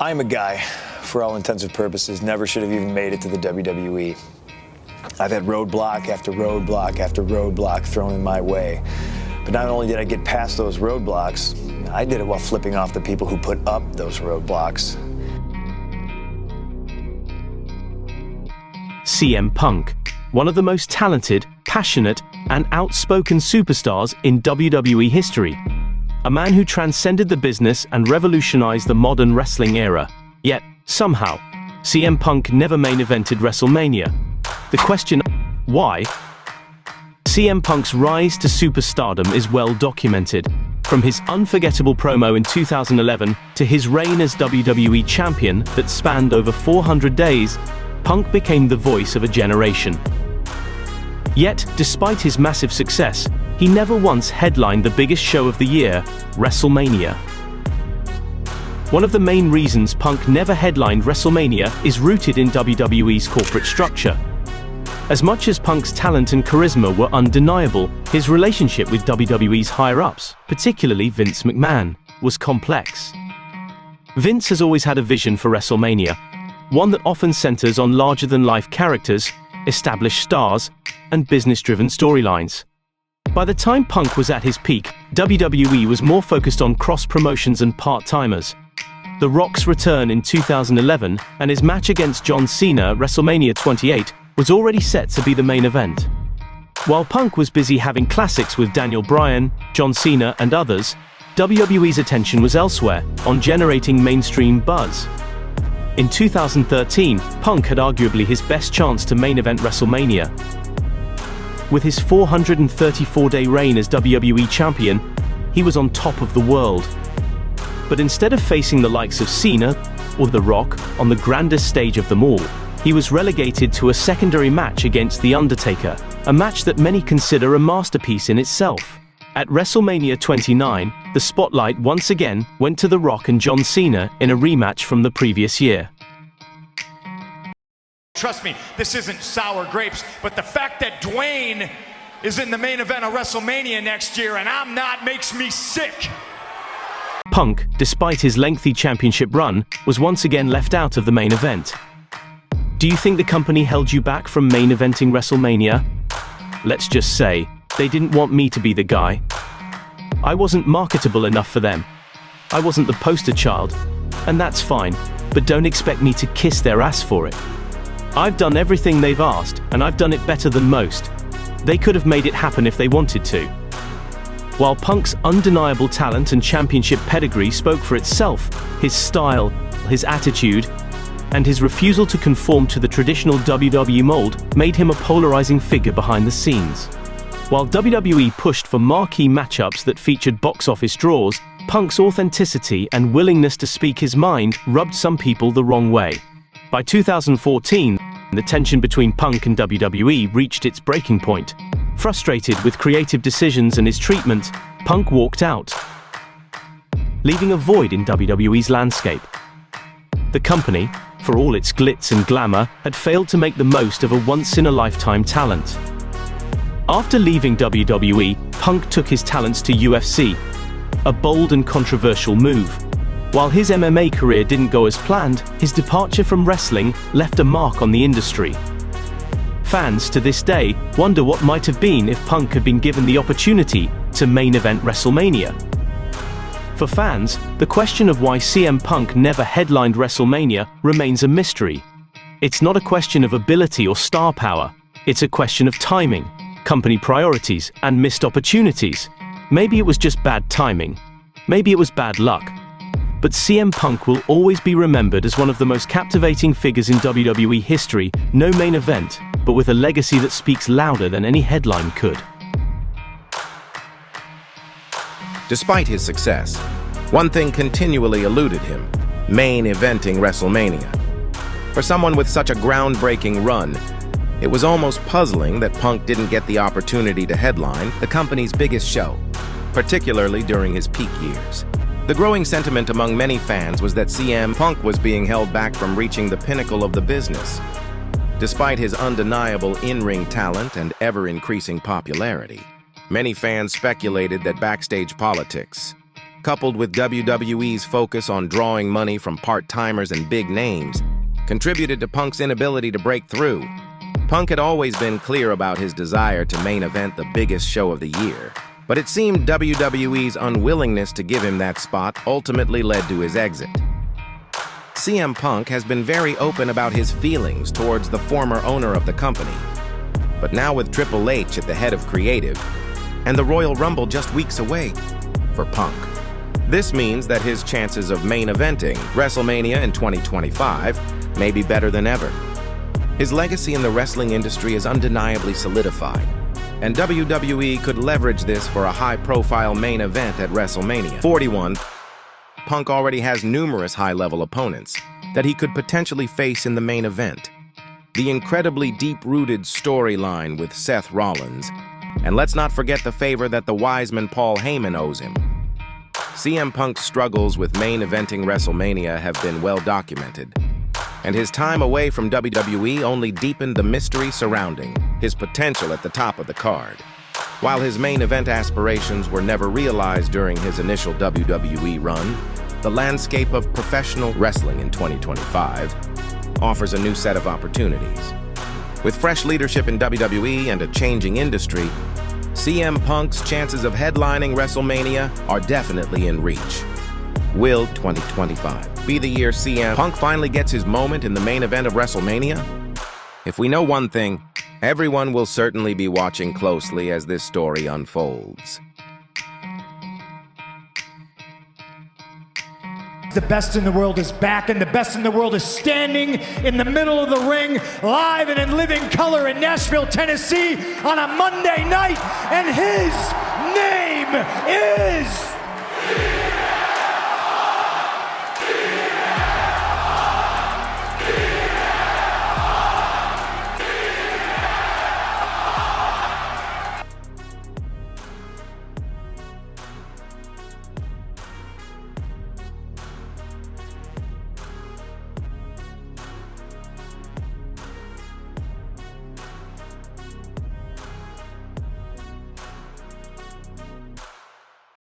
I'm a guy, for all intents and purposes, never should have even made it to the WWE. I've had roadblock after roadblock after roadblock thrown in my way. But not only did I get past those roadblocks, I did it while flipping off the people who put up those roadblocks. CM Punk, one of the most talented, passionate, and outspoken superstars in WWE history. A man who transcended the business and revolutionized the modern wrestling era. Yet, somehow, CM Punk never main evented WrestleMania. The question, why? CM Punk's rise to superstardom is well documented. From his unforgettable promo in 2011 to his reign as WWE champion that spanned over 400 days, Punk became the voice of a generation. Yet, despite his massive success, he never once headlined the biggest show of the year, WrestleMania. One of the main reasons Punk never headlined WrestleMania is rooted in WWE's corporate structure. As much as Punk's talent and charisma were undeniable, his relationship with WWE's higher-ups, particularly Vince McMahon, was complex. Vince has always had a vision for WrestleMania, one that often centers on larger-than-life characters, established stars, and business-driven storylines. By the time Punk was at his peak, WWE was more focused on cross-promotions and part-timers. The Rock's return in 2011 and his match against John Cena at WrestleMania 28 was already set to be the main event. While Punk was busy having classics with Daniel Bryan, John Cena, and others, WWE's attention was elsewhere, on generating mainstream buzz. In 2013, Punk had arguably his best chance to main event WrestleMania. With his 434-day reign as WWE champion, he was on top of the world. But instead of facing the likes of Cena or The Rock on the grandest stage of them all, he was relegated to a secondary match against The Undertaker, a match that many consider a masterpiece in itself. At WrestleMania 29, the spotlight once again went to The Rock and John Cena in a rematch from the previous year. Trust me, this isn't sour grapes, but the fact that Dwayne is in the main event of WrestleMania next year and I'm not makes me sick. Punk, despite his lengthy championship run, was once again left out of the main event. Do you think the company held you back from main eventing WrestleMania? Let's just say, they didn't want me to be the guy. I wasn't marketable enough for them. I wasn't the poster child, and that's fine, but don't expect me to kiss their ass for it. I've done everything they've asked, and I've done it better than most. They could have made it happen if they wanted to. While Punk's undeniable talent and championship pedigree spoke for itself, his style, his attitude, and his refusal to conform to the traditional WWE mold made him a polarizing figure behind the scenes. While WWE pushed for marquee matchups that featured box office draws, Punk's authenticity and willingness to speak his mind rubbed some people the wrong way. By 2014, the tension between Punk and WWE reached its breaking point. Frustrated with creative decisions and his treatment, Punk walked out, leaving a void in WWE's landscape. The company, for all its glitz and glamour, had failed to make the most of a once-in-a-lifetime talent. After leaving WWE, Punk took his talents to UFC, a bold and controversial move. While his MMA career didn't go as planned, his departure from wrestling left a mark on the industry. Fans to this day wonder what might have been if Punk had been given the opportunity to main event WrestleMania. For fans, the question of why CM Punk never headlined WrestleMania remains a mystery. It's not a question of ability or star power, it's a question of timing, company priorities, and missed opportunities. Maybe it was just bad timing. Maybe it was bad luck. But CM Punk will always be remembered as one of the most captivating figures in WWE history, no main event, but with a legacy that speaks louder than any headline could. Despite his success, one thing continually eluded him: main eventing WrestleMania. For someone with such a groundbreaking run, it was almost puzzling that Punk didn't get the opportunity to headline the company's biggest show, particularly during his peak years. The growing sentiment among many fans was that CM Punk was being held back from reaching the pinnacle of the business. Despite his undeniable in-ring talent and ever-increasing popularity, many fans speculated that backstage politics, coupled with WWE's focus on drawing money from part-timers and big names, contributed to Punk's inability to break through. Punk had always been clear about his desire to main event the biggest show of the year, but it seemed WWE's unwillingness to give him that spot ultimately led to his exit. CM Punk has been very open about his feelings towards the former owner of the company. But now with Triple H at the head of creative, and the Royal Rumble just weeks away for Punk, this means that his chances of main eventing WrestleMania in 2025 may be better than ever. His legacy in the wrestling industry is undeniably solidified, and WWE could leverage this for a high-profile main event at WrestleMania 41. Punk already has numerous high-level opponents that he could potentially face in the main event. The incredibly deep-rooted storyline with Seth Rollins, and let's not forget the favor that the Wiseman Paul Heyman owes him. CM Punk's struggles with main eventing WrestleMania have been well documented, and his time away from WWE only deepened the mystery surrounding his potential at the top of the card. While his main event aspirations were never realized during his initial WWE run, the landscape of professional wrestling in 2025 offers a new set of opportunities. With fresh leadership in WWE and a changing industry, CM Punk's chances of headlining WrestleMania are definitely in reach. Will 2025 be the year CM Punk finally gets his moment in the main event of WrestleMania? If we know one thing, everyone will certainly be watching closely as this story unfolds. The best in the world is back, and the best in the world is standing in the middle of the ring, live and in living color in Nashville, Tennessee, on a Monday night, and his name is